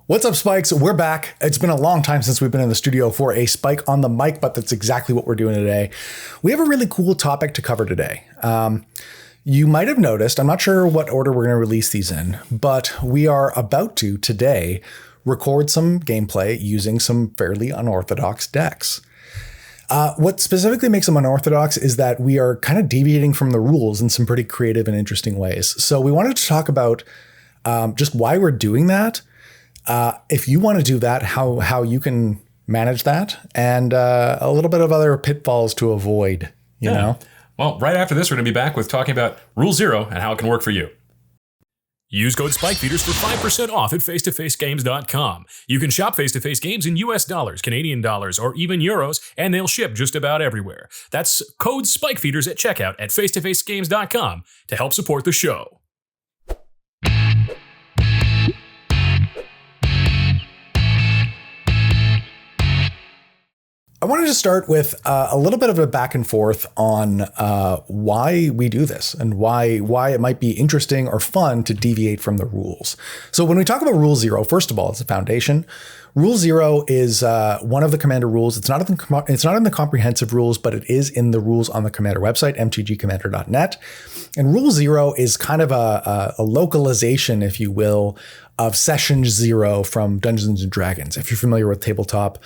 What's up, Spikes? We're back. It's been a long time since we've been in the studio for a Spike on the mic, but that's exactly what we're doing today. We have a really cool topic to cover today. You might have noticed, I'm not sure what order we're going to release these in, but we are about to today record some gameplay using some fairly unorthodox decks. What specifically makes them unorthodox is that we are kind of deviating from the rules in some pretty creative and interesting ways. So we wanted to talk about just why we're doing that. If you want to do that, how you can manage that, and a little bit of other pitfalls to avoid, you know? Well, right after this, we're going to be back with talking about Rule Zero and how it can work for you. Use code SPIKEFEEDERS for 5% off at face-to-facegames.com. You can shop face-to-face games in US dollars, Canadian dollars, or even euros, and they'll ship just about everywhere. That's code SPIKEFEEDERS at checkout at face-to-facegames.com to help support the show. I wanted to start with a little bit of a back and forth on why we do this and why it might be interesting or fun to deviate from the rules. So when we talk about Rule Zero, first of all, it's a foundation. Rule Zero is one of the Commander rules. It's not in the comprehensive rules, but it is in the rules on the Commander website, mtgcommander.net. And Rule Zero is kind of a localization, if you will, of Session Zero from Dungeons and Dragons. If you're familiar with tabletop,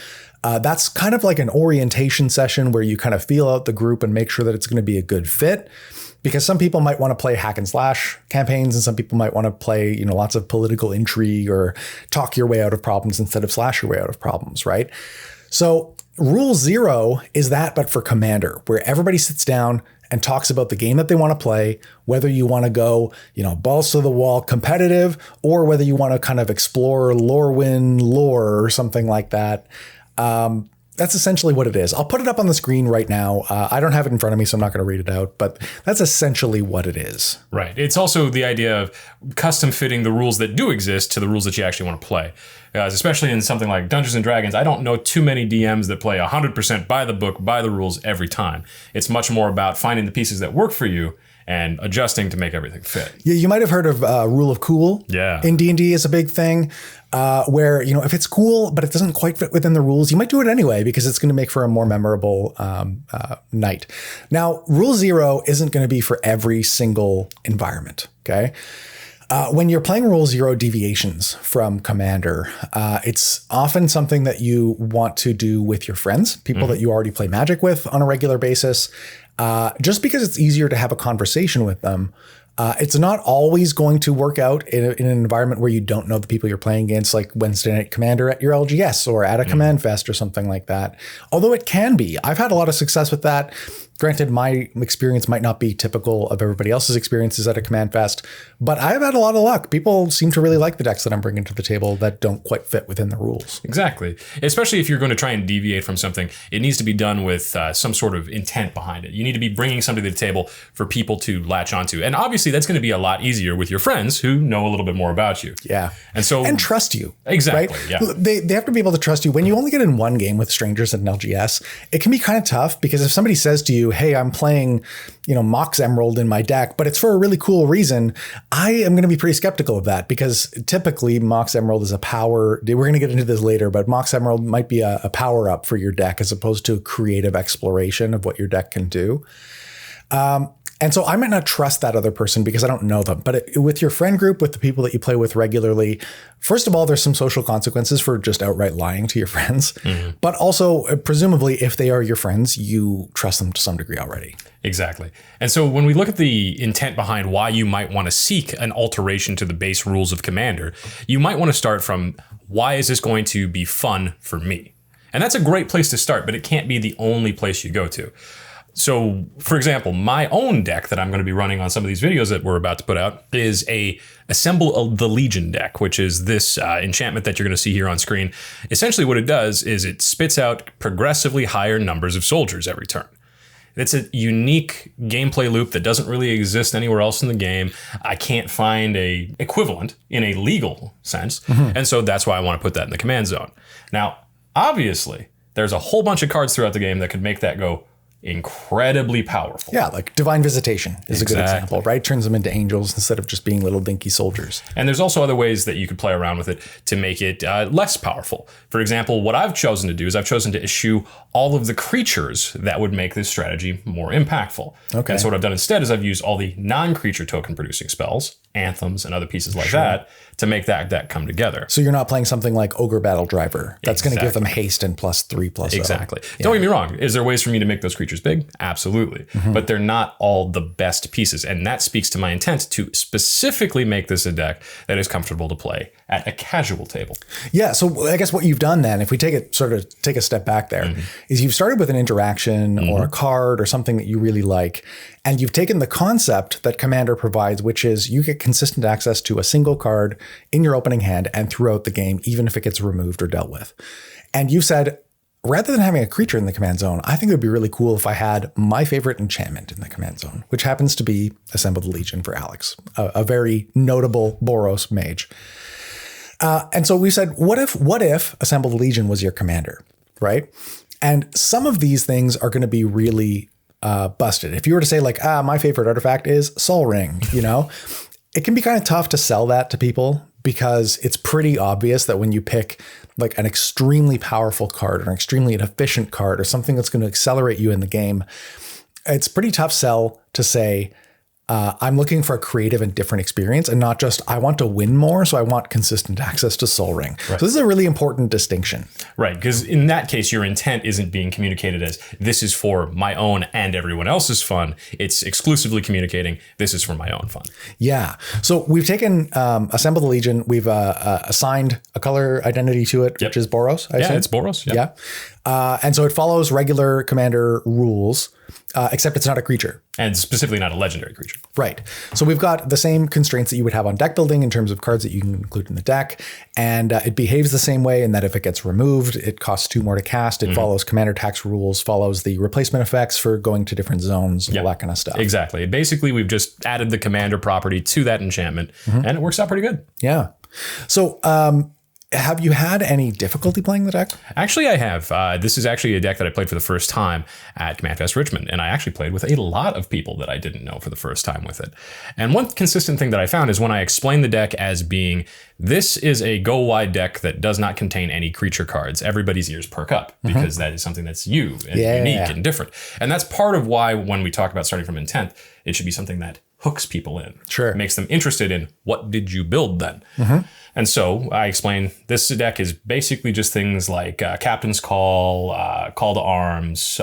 that's kind of like an orientation session where you kind of feel out the group and make sure that it's going to be a good fit. Because some people might want to play hack and slash campaigns, and some people might want to play, lots of political intrigue or talk your way out of problems instead of slash your way out of problems, right? So Rule Zero is that, but for Commander, where everybody sits down and talks about the game that they want to play, whether you want to go, balls to the wall competitive, or whether you want to kind of explore Lorwyn lore or something like that. That's essentially what it is. I'll put it up on the screen right now. I don't have it in front of me, so I'm not going to read it out, but that's essentially what it is. Right. It's also the idea of custom fitting the rules that do exist to the rules that you actually want to play. Especially in something like Dungeons and Dragons, I don't know too many DMs that play 100% by the book, by the rules every time. It's much more about finding the pieces that work for you and adjusting to make everything fit. Yeah, you might have heard of Rule of Cool. Yeah. In D&D is a big thing where, if it's cool, but it doesn't quite fit within the rules, you might do it anyway because it's going to make for a more memorable night. Now, Rule Zero isn't going to be for every single environment, okay? When you're playing Rule Zero deviations from Commander, it's often something that you want to do with your friends, people that you already play Magic with on a regular basis. Just because it's easier to have a conversation with them. It's not always going to work out in an environment where you don't know the people you're playing against, like Wednesday Night Commander at your LGS or at a Command Fest or something like that. Although it can be. I've had a lot of success with that. Granted, my experience might not be typical of everybody else's experiences at a Command Fest, but I've had a lot of luck. People seem to really like the decks that I'm bringing to the table that don't quite fit within the rules. Exactly. Especially if you're going to try and deviate from something, it needs to be done with some sort of intent behind it. You need to be bringing something to the table for people to latch onto. And obviously, that's going to be a lot easier with your friends who know a little bit more about you. Yeah. And trust you. Exactly. Right? Yeah. They have to be able to trust you. When you only get in one game with strangers at an LGS, it can be kind of tough because if somebody says to you, hey, I'm playing, Mox Emerald in my deck, but it's for a really cool reason, I am going to be pretty skeptical of that because typically Mox Emerald is a power. We're going to get into this later, but Mox Emerald might be a power up for your deck as opposed to a creative exploration of what your deck can do. And so I might not trust that other person because I don't know them. But with your friend group, with the people that you play with regularly, first of all, there's some social consequences for just outright lying to your friends. Mm-hmm. But also, presumably, if they are your friends, you trust them to some degree already. Exactly. And so when we look at the intent behind why you might want to seek an alteration to the base rules of Commander, you might want to start from, why is this going to be fun for me? And that's a great place to start, but it can't be the only place you go to. So, for example, my own deck that I'm going to be running on some of these videos that we're about to put out is a Assemble the Legion deck, which is this enchantment that you're going to see here on screen. Essentially what it does is it spits out progressively higher numbers of soldiers every turn. It's a unique gameplay loop that doesn't really exist anywhere else in the game. I can't find a equivalent in a legal sense. Mm-hmm. And so that's why I want to put that in the command zone. Now, obviously, there's a whole bunch of cards throughout the game that could make that go incredibly powerful. Yeah, like Divine Visitation is a good example, right? Turns them into angels instead of just being little dinky soldiers. And there's also other ways that you could play around with it to make it less powerful. For example, what I've chosen to do is I've chosen to issue all of the creatures that would make this strategy more impactful. Okay. And so what I've done instead is I've used all the non-creature token producing spells, anthems, and other pieces like that to make that deck come together. So you're not playing something like Ogre Battle Driver. That's going to give them haste and +3/+0. Exactly. Don't get me wrong. Is there ways for me to make those creatures big? Absolutely. But they're not all the best pieces. And that speaks to my intent to specifically make this a deck that is comfortable to play at a casual table. Yeah. So I guess what you've done then, if we take a step back there, is you've started with an interaction or a card or something that you really like. And you've taken the concept that Commander provides, which is you get consistent access to a single card in your opening hand and throughout the game, even if it gets removed or dealt with. And you said, rather than having a creature in the command zone, I think it would be really cool if I had my favorite enchantment in the command zone, which happens to be Assemble the Legion for Alex, a very notable Boros mage. And so we said, what if Assemble the Legion was your commander, right? And some of these things are going to be really busted. If you were to say like, my favorite artifact is Sol Ring, it can be kind of tough to sell that to people because it's pretty obvious that when you pick like an extremely powerful card or an extremely efficient card or something that's going to accelerate you in the game, it's pretty tough sell to say, I'm looking for a creative and different experience and not just, I want to win more, so I want consistent access to Sol Ring. Right. So this is a really important distinction. Right, because in that case, your intent isn't being communicated as this is for my own and everyone else's fun. It's exclusively communicating this is for my own fun. Yeah. So we've taken Assemble the Legion. We've assigned a color identity to it, which is Boros. I assume. It's Boros. Yeah. And so it follows regular commander rules, except it's not a creature. And specifically not a legendary creature. Right. So we've got the same constraints that you would have on deck building in terms of cards that you can include in the deck. And it behaves the same way in that if it gets removed, it costs 2 more to cast. It follows commander tax rules, follows the replacement effects for going to different zones, all that kind of stuff. Exactly. Basically, we've just added the commander property to that enchantment, and it works out pretty good. Yeah. So, have you had any difficulty playing the deck? Actually, I have. This is actually a deck that I played for the first time at Command Fest Richmond, and I actually played with a lot of people that I didn't know for the first time with it. And one consistent thing that I found is when I explain the deck as being, this is a go-wide deck that does not contain any creature cards, everybody's ears perk up because that is something that's you and unique and different. And that's part of why when we talk about starting from intent, it should be something that hooks people in. Sure. Makes them interested in what did you build then? And so I explain this deck is basically just things like Captain's Call, Call to Arms,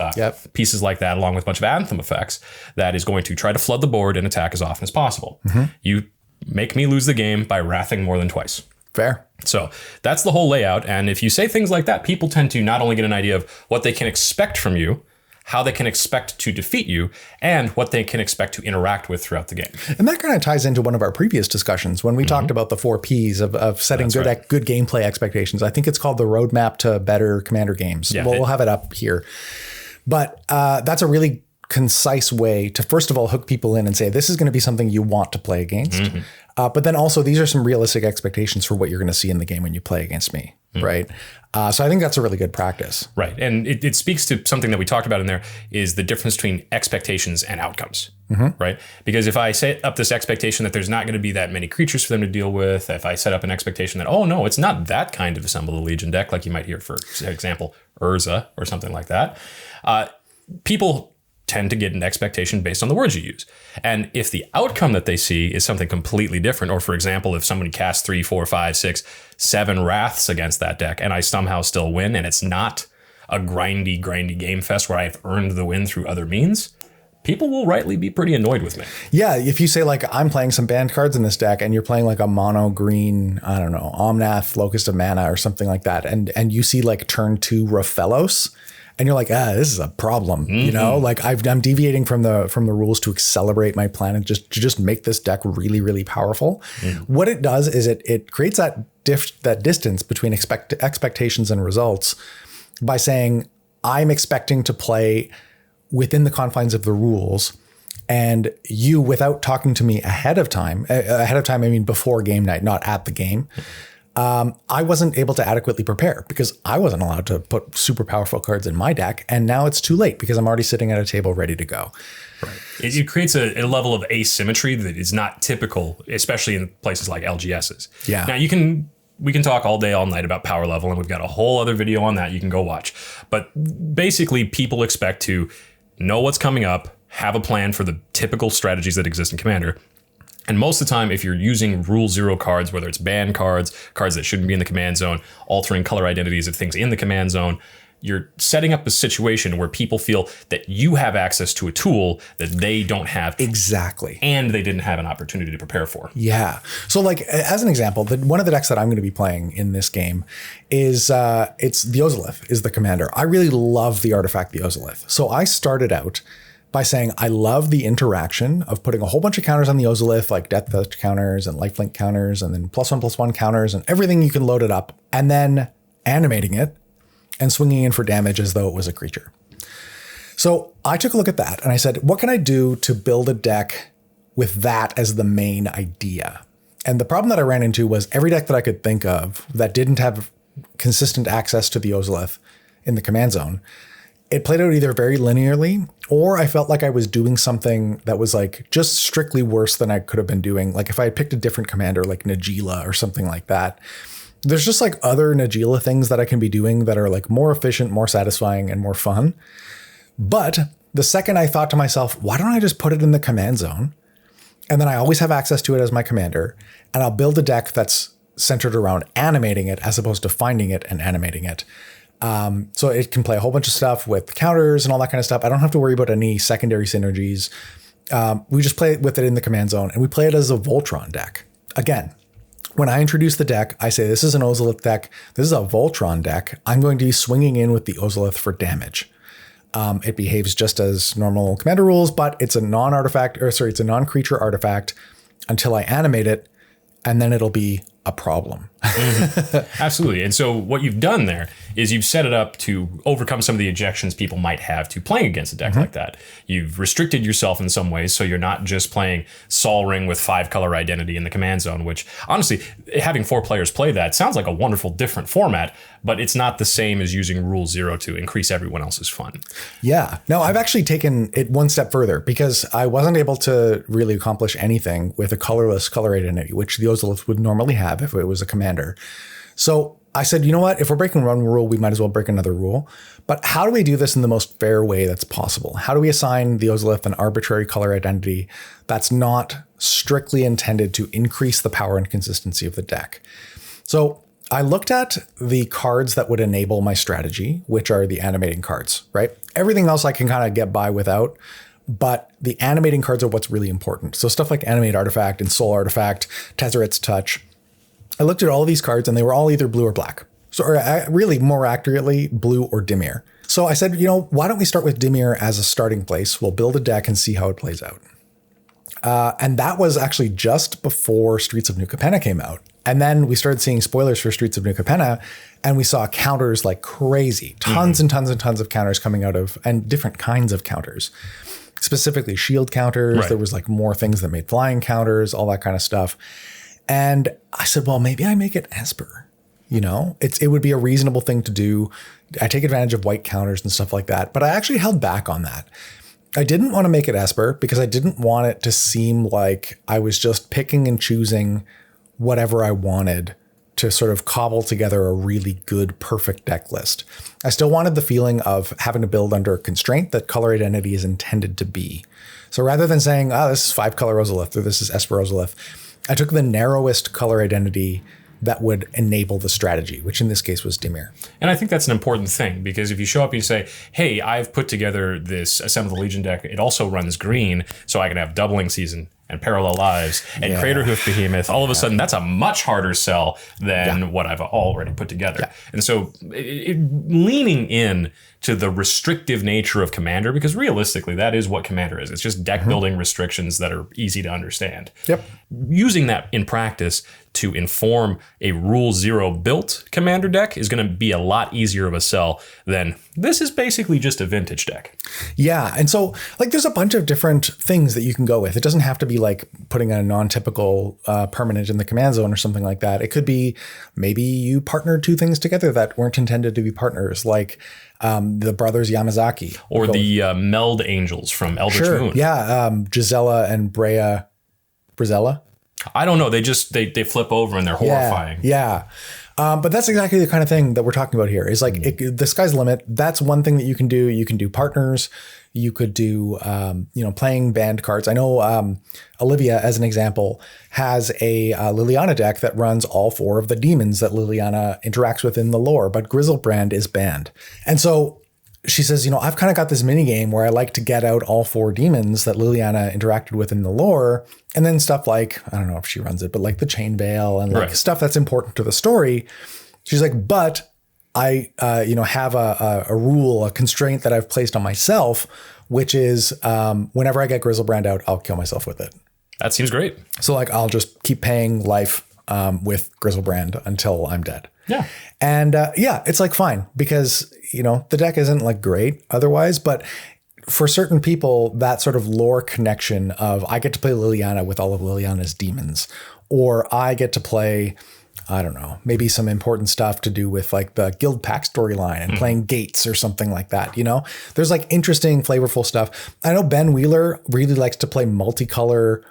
pieces like that, along with a bunch of anthem effects that is going to try to flood the board and attack as often as possible. You make me lose the game by wrathing more than twice. Fair. So that's the whole layout. And if you say things like that, people tend to not only get an idea of what they can expect from you, how they can expect to defeat you, and what they can expect to interact with throughout the game. And that kind of ties into one of our previous discussions when we talked about the 4 Ps of setting good gameplay expectations. I think it's called the Roadmap to Better Commander Games. Yeah, we'll have it up here. But that's a really concise way to, first of all, hook people in and say, this is going to be something you want to play against. But then also, these are some realistic expectations for what you're going to see in the game when you play against me. Right. So I think that's a really good practice. Right. And it speaks to something that we talked about in there is the difference between expectations and outcomes. Right. Because if I set up this expectation that there's not going to be that many creatures for them to deal with, if I set up an expectation that, oh, no, it's not that kind of Assemble the Legion deck, like you might hear, for example, Urza or something like that, people tend to get an expectation based on the words you use. And if the outcome that they see is something completely different, or for example, if somebody casts 3, 4, 5, 6, 7 wraths against that deck and I somehow still win, and it's not a grindy game fest where I've earned the win through other means, people will rightly be pretty annoyed with me. Yeah, if you say like, I'm playing some banned cards in this deck and you're playing like a mono green, I don't know, Omnath, Locust of Mana or something like that, and you see like turn 2 Raphellos, and you're like, this is a problem, you know, like I'm deviating from the rules to accelerate my plan and just make this deck really, really powerful. What it does is it creates that distance between expectations and results by saying, I'm expecting to play within the confines of the rules, and you, without talking to me ahead of time, I mean before game night, not at the game, I wasn't able to adequately prepare because I wasn't allowed to put super powerful cards in my deck. And now it's too late because I'm already sitting at a table ready to go. Right. It creates a level of asymmetry that is not typical, especially in places like LGSs. Yeah. Now we can talk all day, all night about power level, and we've got a whole other video on that you can go watch. But basically, people expect to know what's coming up, have a plan for the typical strategies that exist in Commander. And most of the time, if you're using Rule Zero cards, whether it's ban cards, cards that shouldn't be in the command zone, altering color identities of things in the command zone, you're setting up a situation where people feel that you have access to a tool that they don't have. Exactly. And they didn't have an opportunity to prepare for. Yeah. So like, as an example, one of the decks that I'm going to be playing in this game is, it's the Ozolith is the commander. I really love the artifact, the Ozolith. So I started out by saying, I love the interaction of putting a whole bunch of counters on the Ozolith, like death touch counters and lifelink counters, and then +1/+1 counters and everything you can load it up, and then animating it and swinging in for damage as though it was a creature. So I took a look at that and I said, what can I do to build a deck with that as the main idea? And the problem that I ran into was every deck that I could think of that didn't have consistent access to the Ozolith in the command zone, it played out either very linearly, or I felt like I was doing something that was like just strictly worse than I could have been doing. Like if I had picked a different commander like Najeela or something like that, there's just like other Najeela things that I can be doing that are like more efficient, more satisfying, and more fun. But the second I thought to myself, why don't I just put it in the command zone? And then I always have access to it as my commander, and I'll build a deck that's centered around animating it as opposed to finding it and animating it. So it can play a whole bunch of stuff with counters and all that kind of stuff. I don't have to worry about any secondary synergies. We just play with it in the command zone, and we play it as a Voltron deck. Again, when I introduce the deck, I say this is an Ozolith deck. This is a Voltron deck. I'm going to be swinging in with the Ozolith for damage. It behaves just as normal commander rules, but it's a it's a non-creature artifact until I animate it, and then it'll be a problem. Absolutely. And so what you've done there is you've set it up to overcome some of the objections people might have to playing against a deck like that. You've restricted yourself in some ways, so you're not just playing Sol Ring with 5-color identity in the command zone, which honestly, having 4 players play that sounds like a wonderful different format, but it's not the same as using Rule Zero to increase everyone else's fun. Yeah. No, I've actually taken it one step further because I wasn't able to really accomplish anything with a colorless color identity, which the Ozolith would normally have if it was a commander. So I said, you know what? If we're breaking one rule, we might as well break another rule. But how do we do this in the most fair way that's possible? How do we assign the Ozolith an arbitrary color identity that's not strictly intended to increase the power and consistency of the deck? So I looked at the cards that would enable my strategy, which are the animating cards, right? Everything else I can kind of get by without, but the animating cards are what's really important. So stuff like Animate Artifact and Soul Artifact, Tezzeret's Touch. I looked at all of these cards and they were all either blue or black. So or really more accurately, blue or Dimir. So I said, you know, why don't we start with Dimir as a starting place? We'll build a deck and see how it plays out. And that was actually just before Streets of New Capenna came out. And then we started seeing spoilers for Streets of New Capenna, and we saw counters like crazy, tons and tons and tons of counters coming out of, and different kinds of counters, specifically shield counters. Right. There was like more things that made flying counters, all that kind of stuff. And I said, well, maybe I make it Esper. You know, it would be a reasonable thing to do. I take advantage of white counters and stuff like that. But I actually held back on that. I didn't want to make it Esper because I didn't want it to seem like I was just picking and choosing whatever I wanted to sort of cobble together a really good, perfect deck list. I still wanted the feeling of having to build under a constraint that color identity is intended to be. So rather than saying, oh, this is 5-color Ozolith or this is Esper Ozolith, I took the narrowest color identity that would enable the strategy, which in this case was Dimir. And I think that's an important thing, because if you show up and you say, hey, I've put together this Assemble the Legion deck, it also runs green, so I can have Doubling Season and Parallel Lives and Crater Hoof Behemoth, all of a sudden that's a much harder sell than what I've already put together. Yeah. And so leaning in to the restrictive nature of Commander, because realistically that is what Commander is. It's just deck building restrictions that are easy to understand. Yep. Using that in practice to inform a Rule 0 built commander deck is going to be a lot easier of a sell than this is basically just a vintage deck. Yeah. And so like there's a bunch of different things that you can go with. It doesn't have to be like putting a non-typical permanent in the command zone or something like that. It could be maybe you partnered two things together that weren't intended to be partners, like the brothers Yamazaki. Or the Meld Angels from Eldritch Moon. Yeah. Gisela and Brazella. I don't know. They flip over and they're horrifying. Yeah. But that's exactly the kind of thing that we're talking about here. Is like the sky's the limit. That's one thing that you can do. You can do partners. You could do, playing banned cards. I know Olivia, as an example, has a Liliana deck that runs all 4 of the demons that Liliana interacts with in the lore, but Griselbrand is banned. And so she says, I've kind of got this mini game where I like to get out all 4 demons that Liliana interacted with in the lore. And then stuff like, I don't know if she runs it, but like the Chain Veil and like stuff that's important to the story. She's like, but I, have a rule, a constraint that I've placed on myself, which is whenever I get Griselbrand out, I'll kill myself with it. That seems great. So like, I'll just keep paying life with Griselbrand until I'm dead. Yeah. And it's like fine because, the deck isn't like great otherwise, but for certain people, that sort of lore connection of I get to play Liliana with all of Liliana's demons, or I get to play, I don't know, maybe some important stuff to do with like the Guild Pack storyline and playing Gates or something like that. There's like interesting, flavorful stuff. I know Ben Wheeler really likes to play multicolor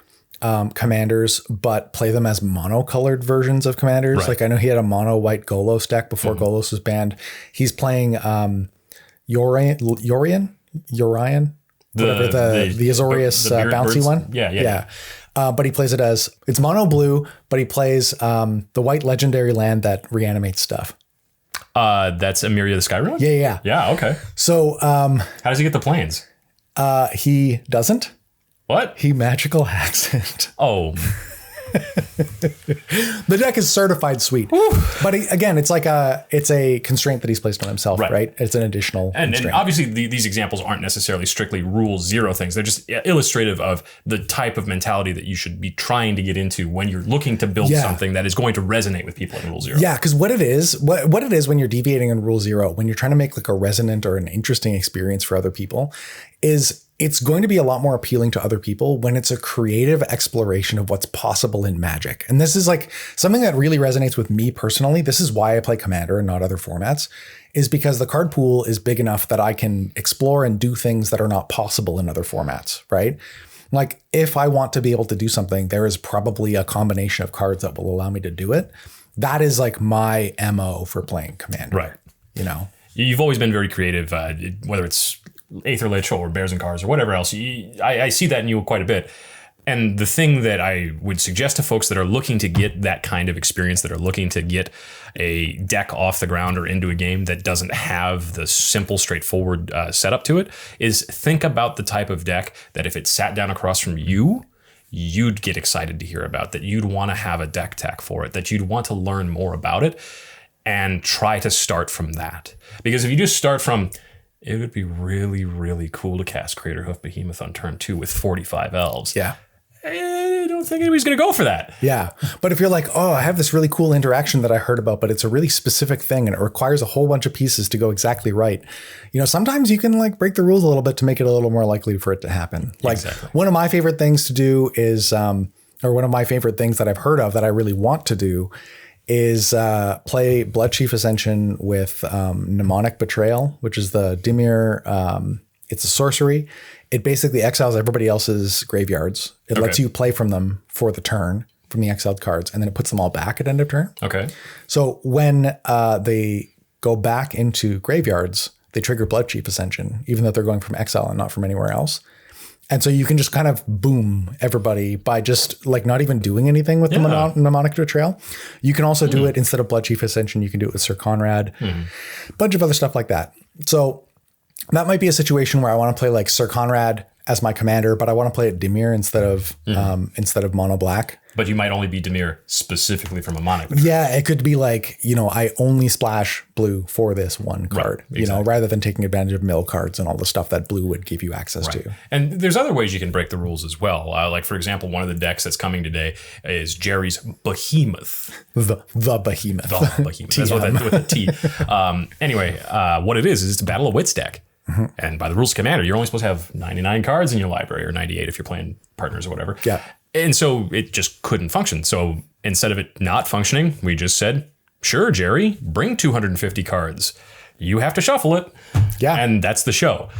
commanders, but play them as monocolored versions of commanders. Right. Like I know he had a mono white Golos deck before Golos was banned. He's playing Yorion, whatever the Azorius bouncy birds. One. Yeah. But he plays it as it's mono blue, but he plays the white legendary land that reanimates stuff. That's Emiria the Skyroad? Yeah. Yeah, okay. So how does he get the planes? He doesn't. What? He magical hacks it. Oh. The deck is certified sweet. But again, it's like it's a constraint that he's placed on himself, right? It's an additional and obviously these examples aren't necessarily strictly Rule 0 things. They're just illustrative of the type of mentality that you should be trying to get into when you're looking to build something that is going to resonate with people in Rule 0. Yeah, because what it is when you're deviating in Rule 0, when you're trying to make like a resonant or an interesting experience for other people, is it's going to be a lot more appealing to other people when it's a creative exploration of what's possible in Magic. And this is like something that really resonates with me personally. This is why I play Commander and not other formats, is because the card pool is big enough that I can explore and do things that are not possible in other formats, right? Like if I want to be able to do something, there is probably a combination of cards that will allow me to do it. That is like my MO for playing Commander. Right. You've always been very creative, whether it's Aether Lich or Bears and Cars or whatever else. I see that in you quite a bit. And the thing that I would suggest to folks that are looking to get that kind of experience, that are looking to get a deck off the ground or into a game that doesn't have the simple, straightforward setup to it, is think about the type of deck that if it sat down across from you, you'd get excited to hear about, that you'd want to have a deck tech for it, that you'd want to learn more about it and try to start from that. Because if you just start from, it would be really, really cool to cast Craterhoof Behemoth on turn 2 with 45 elves. Yeah. I don't think anybody's going to go for that. Yeah. But if you're like, oh, I have this really cool interaction that I heard about, but it's a really specific thing and it requires a whole bunch of pieces to go exactly right. Sometimes you can like break the rules a little bit to make it a little more likely for it to happen. Like one of my favorite things to do is, or one of my favorite things that I've heard of that I really want to do is play Bloodchief Ascension with Mnemonic Betrayal, which is the Dimir. It's a sorcery. It basically exiles everybody else's graveyards. It lets you play from them for the turn from the exiled cards, and then it puts them all back at end of turn. Okay. So when they go back into graveyards, they trigger Bloodchief Ascension, even though they're going from exile and not from anywhere else. And so you can just kind of boom everybody by just like not even doing anything with the Mnemonic Betrayal. You can also do it instead of Bloodchief Ascension. You can do it with Sir Conrad, a bunch of other stuff like that. So that might be a situation where I want to play like Sir Conrad as my commander, but I want to play it Dimir instead of mono black. But you might only be Dimir specifically from a mono. Yeah, it could be like, I only splash blue for this one card, exactly. Rather than taking advantage of mill cards and all the stuff that blue would give you access to. And there's other ways you can break the rules as well. Like, for example, one of the decks that's coming today is Jerry's Behemoth. The Behemoth. The Behemoth. That's with a T. Anyway, what it is it's a Battle of Wits deck. Mm-hmm. And by the rules of Commander, you're only supposed to have 99 cards in your library, or 98 if you're playing partners or whatever. Yeah. And so it just couldn't function. So instead of it not functioning, we just said, sure, Jerry, bring 250 cards. You have to shuffle it. Yeah. And that's the show.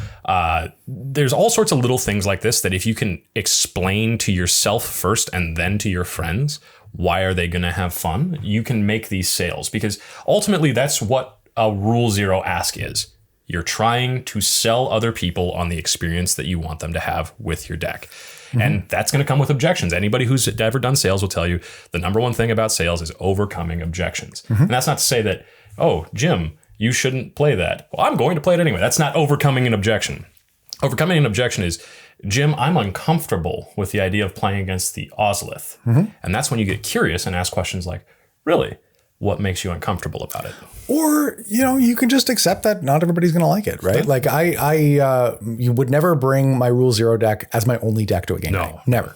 There's all sorts of little things like this that if you can explain to yourself first and then to your friends, why are they going to have fun? You can make these sales, because ultimately that's what a Rule Zero ask is. You're trying to sell other people on the experience that you want them to have with your deck. Mm-hmm. And that's going to come with objections. Anybody who's ever done sales will tell you the number one thing about sales is overcoming objections. Mm-hmm. And that's not to say that, oh, Jim, you shouldn't play that. Well, I'm going to play it anyway. That's not overcoming an objection. Overcoming an objection is, Jim, I'm uncomfortable with the idea of playing against the Ozolith. Mm-hmm. And that's when you get curious and ask questions like, really? What makes you uncomfortable about it? Or, you can just accept that not everybody's going to like it, right? Like you would never bring my Rule Zero deck as my only deck to a game night. Never.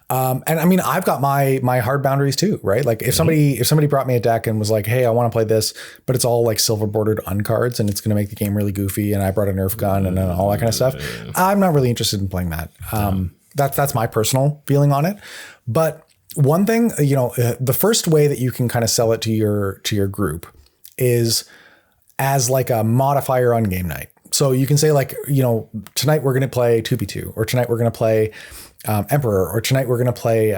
And I mean, I've got my hard boundaries too, right? Like if somebody brought me a deck and was like, hey, I want to play this, but it's all like silver bordered uncards and it's going to make the game really goofy, and I brought a Nerf gun and all that kind of stuff, I'm not really interested in playing that. That's my personal feeling on it. But one thing, the first way that you can kind of sell it to your group is as like a modifier on game night. So you can say like, tonight we're going to play 2v2, or tonight we're going to play Emperor, or tonight we're going to play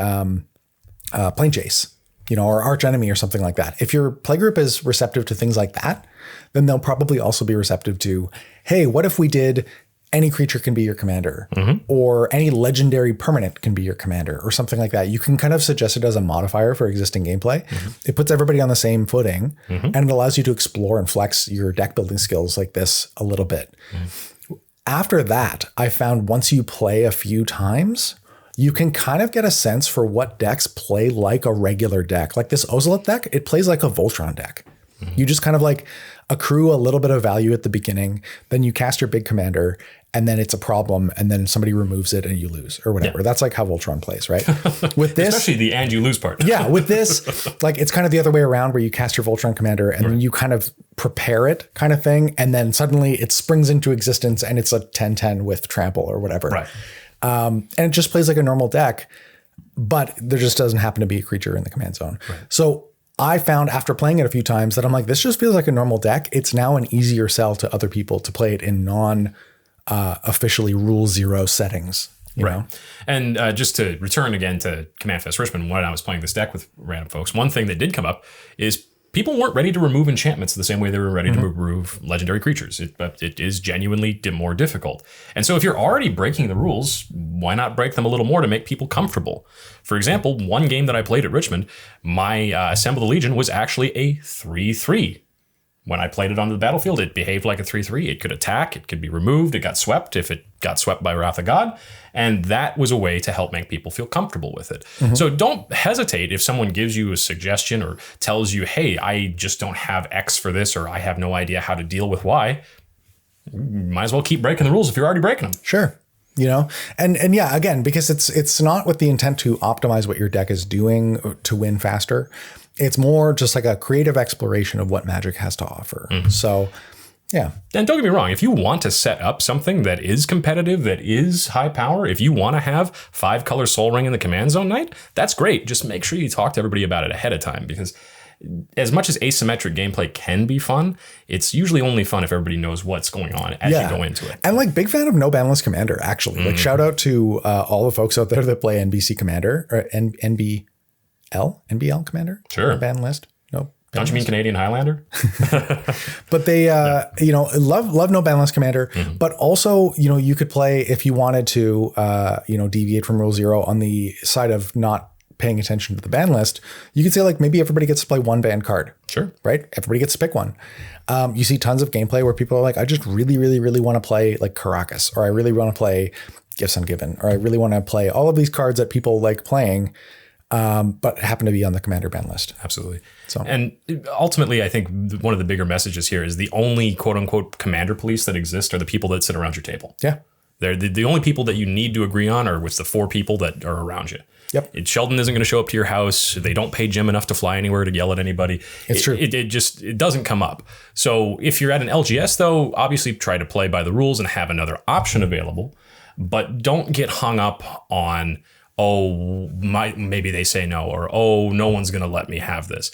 Plane Chase, or Arch Enemy or something like that. If your playgroup is receptive to things like that, then they'll probably also be receptive to, hey, what if we did any creature can be your commander, mm-hmm. or any legendary permanent can be your commander, or something like that. You can kind of suggest it as a modifier for existing gameplay. Mm-hmm. It puts everybody on the same footing, mm-hmm. and it allows you to explore and flex your deck building skills like this a little bit. Mm-hmm. After that, I found once you play a few times, you can kind of get a sense for what decks play like a regular deck. Like this Ozolith deck, it plays like a Voltron deck. Mm-hmm. You just kind of like accrue a little bit of value at the beginning, then you cast your big commander, and then it's a problem, and then somebody removes it and you lose or whatever. Yeah. That's like how Voltron plays, right? With this, especially the and you lose part. Yeah, with this, like it's kind of the other way around, where you cast your Voltron commander and then you kind of prepare it kind of thing, and then suddenly it springs into existence and it's a 10-10 with trample or whatever. Right. And it just plays like a normal deck, but there just doesn't happen to be a creature in the command zone. Right. So I found after playing it a few times that I'm like, this just feels like a normal deck. It's now an easier sell to other people to play it in officially Rule Zero settings. You know? And just to return again to Command Fest Richmond, when I was playing this deck with random folks, one thing that did come up is people weren't ready to remove enchantments the same way they were ready mm-hmm. to remove legendary creatures. It is genuinely more difficult. And so if you're already breaking the rules, why not break them a little more to make people comfortable? For example, one game that I played at Richmond, my Assemble the Legion was actually a 3/3. When I played it on the battlefield, it behaved like a 3/3. It could attack, it could be removed, it got swept if it got swept by Wrath of God. And that was a way to help make people feel comfortable with it. Mm-hmm. So don't hesitate if someone gives you a suggestion or tells you, hey, I just don't have X for this, or I have no idea how to deal with Y. You might as well keep breaking the rules if you're already breaking them. Sure. And yeah, again, because it's not with the intent to optimize what your deck is doing to win faster. It's more just like a creative exploration of what Magic has to offer. Mm-hmm. So, yeah. And don't get me wrong, if you want to set up something that is competitive, that is high power, if you want to have 5-color Soul Ring in the command zone night, that's great. Just make sure you talk to everybody about it ahead of time, because as much as asymmetric gameplay can be fun, it's usually only fun if everybody knows what's going on as you go into it. And like big fan of No Bandless Commander, actually. Mm-hmm. Like shout out to all the folks out there that play NBC Commander, or NBL Commander? Sure. Ban list? No. Don't you mean Canadian Highlander? But they, love No Bandless Commander, mm-hmm. but also, you could play if you wanted to, deviate from Rule Zero on the side of not paying attention to the ban list. You could say like maybe everybody gets to play one banned card. Sure. Right? Everybody gets to pick one. You see tons of gameplay where people are like, I just really, really, really want to play like Caracas, or I really want to play gifts ungiven, or I really want to play all of these cards that people like playing, but happen to be on the commander ban list. Absolutely. So, and ultimately, I think one of the bigger messages here is the only quote unquote commander police that exist are the people that sit around your table. Yeah. They're the only people that you need to agree on are with the 4 people that are around you. Yep. Sheldon isn't going to show up to your house. They don't pay Jim enough to fly anywhere to yell at anybody. It's true. It doesn't come up. So if you're at an LGS, though, obviously try to play by the rules and have another option available. But don't get hung up on, maybe they say no, or, no one's going to let me have this.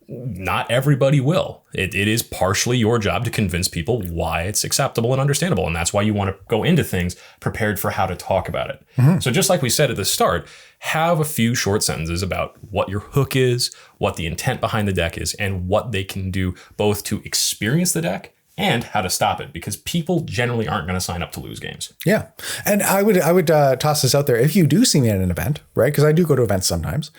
Not everybody will. It is partially your job to convince people why it's acceptable and understandable. And that's why you want to go into things prepared for how to talk about it. Mm-hmm. So just like we said at the start, have a few short sentences about what your hook is, what the intent behind the deck is, and what they can do both to experience the deck and how to stop it, because people generally aren't going to sign up to lose games. Yeah. And I would toss this out there. If you do see me at an event, right? Because I do go to events sometimes.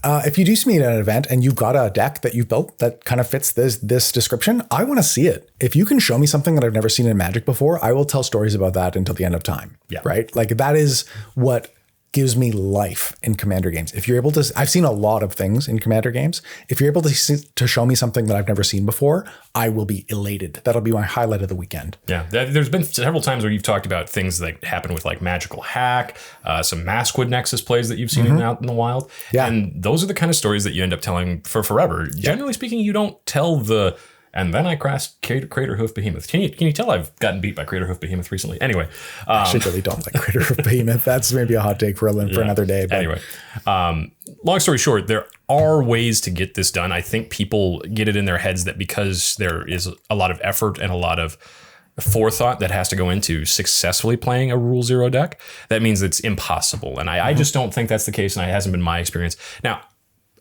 If you do see me at an event and you've got a deck that you've built that kind of fits this description, I want to see it. If you can show me something that I've never seen in Magic before, I will tell stories about that until the end of time. Yeah. Right? Like that is what gives me life in Commander games. If you're able to, I've seen a lot of things in Commander games. If you're able to show me something that I've never seen before, I will be elated. That'll be my highlight of the weekend. Yeah. There's been several times where you've talked about things that happen with like Magical Hack, some Maskwood Nexus plays that you've seen out in the wild. Yeah. And those are the kind of stories that you end up telling for forever. Yeah. Generally speaking, you don't tell and then I crashed Crater Hoof Behemoth. Can you tell I've gotten beat by Crater Hoof Behemoth recently? Anyway. I actually really don't like Crater Hoof Behemoth. That's maybe a hot take for another day. But. Anyway, long story short, there are ways to get this done. I think people get it in their heads that because there is a lot of effort and a lot of forethought that has to go into successfully playing a Rule Zero deck, that means it's impossible. And I just don't think that's the case, and it hasn't been my experience. Now,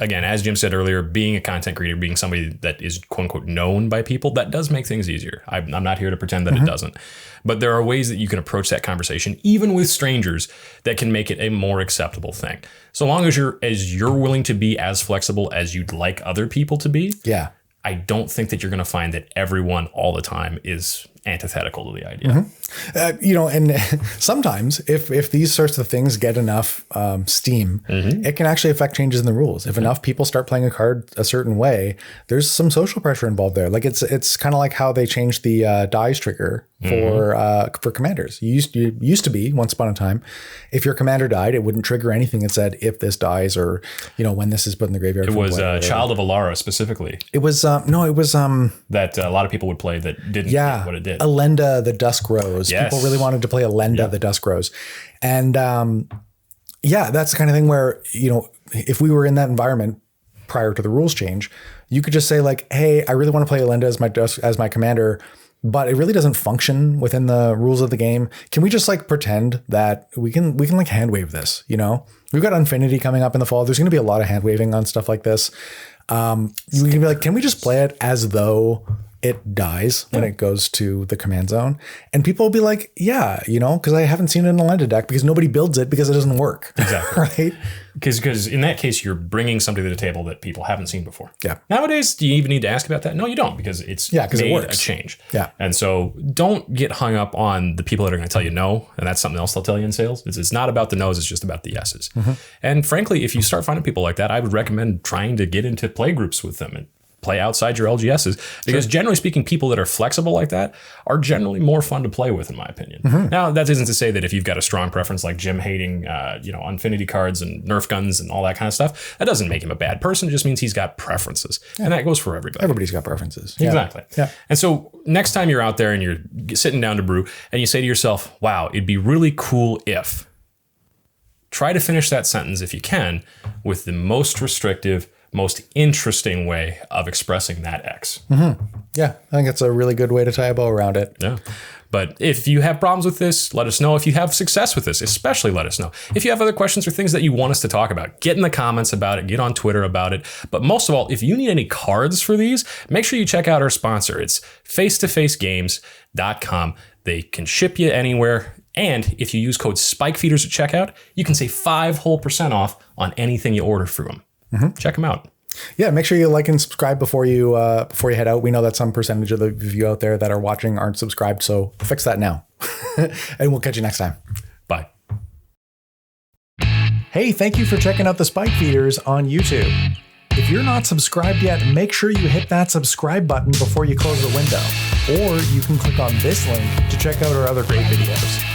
again, as Jim said earlier, being a content creator, being somebody that is quote unquote known by people, that does make things easier. I'm not here to pretend that it doesn't. But there are ways that you can approach that conversation, even with strangers, that can make it a more acceptable thing. So long as you're willing to be as flexible as you'd like other people to be. Yeah. I don't think that you're going to find that everyone all the time is antithetical to the idea. And sometimes if these sorts of things get enough steam, it can actually affect changes in the rules. If enough people start playing a card a certain way, there's some social pressure involved there. Like it's kind of like how they changed the dies trigger for commanders. You used to be, once upon a time, if your commander died, it wouldn't trigger anything that said if this dies or when this is put in the graveyard. It was Child of Alara specifically. It was that a lot of people would play that didn't get what it did. Elenda the Dusk Rose. Yes. People really wanted to play Elenda the Dusk Rose. And that's the kind of thing where, if we were in that environment prior to the rules change, you could just say like, hey, I really want to play Elenda as my commander, but it really doesn't function within the rules of the game. Can we just like pretend that we can like hand wave this, We've got Infinity coming up in the fall. There's going to be a lot of hand waving on stuff like this. You can be like, can we just play it as though it dies when it goes to the command zone? And people will be like, yeah, because I haven't seen it in a Elenda deck because nobody builds it because it doesn't work. Exactly. Right? Because in that case, you're bringing something to the table that people haven't seen before. Yeah. Nowadays, do you even need to ask about that? No, you don't, because it's made it works. a change. Yeah. And so don't get hung up on the people that are going to tell you no, and that's something else they'll tell you in sales. It's not about the no's, it's just about the yeses. And frankly, if you start finding people like that, I would recommend trying to get into play groups with them and play outside your LGSs, because generally speaking, people that are flexible like that are generally more fun to play with, in my opinion. Now, that isn't to say that if you've got a strong preference like Jim hating, Infinity cards and Nerf guns and all that kind of stuff, that doesn't make him a bad person. It just means he's got preferences. And that goes for everybody. Everybody's got preferences. Exactly. Yeah. And so next time you're out there and you're sitting down to brew and you say to yourself, wow, it'd be really cool if, try to finish that sentence if you can with the most restrictive, most interesting way of expressing that X. Yeah, I think it's a really good way to tie a bow around it. Yeah. But if you have problems with this, let us know. If you have success with this, especially let us know. If you have other questions or things that you want us to talk about, get in the comments about it, get on Twitter about it. But most of all, if you need any cards for these, make sure you check out our sponsor. It's face2facegames.com. They can ship you anywhere. And if you use code SPIKEFEEDERS at checkout, you can save 5% off on anything you order through them. Check them out. Yeah, make sure you like and subscribe before you head out. We know that some percentage of the of you out there that are watching aren't subscribed, so fix that now. And we'll catch you next time. Bye. Hey, thank you for checking out the Spike Feeders on YouTube. If you're not subscribed yet, make sure you hit that subscribe button before you close the window, or you can click on this link to check out our other great videos.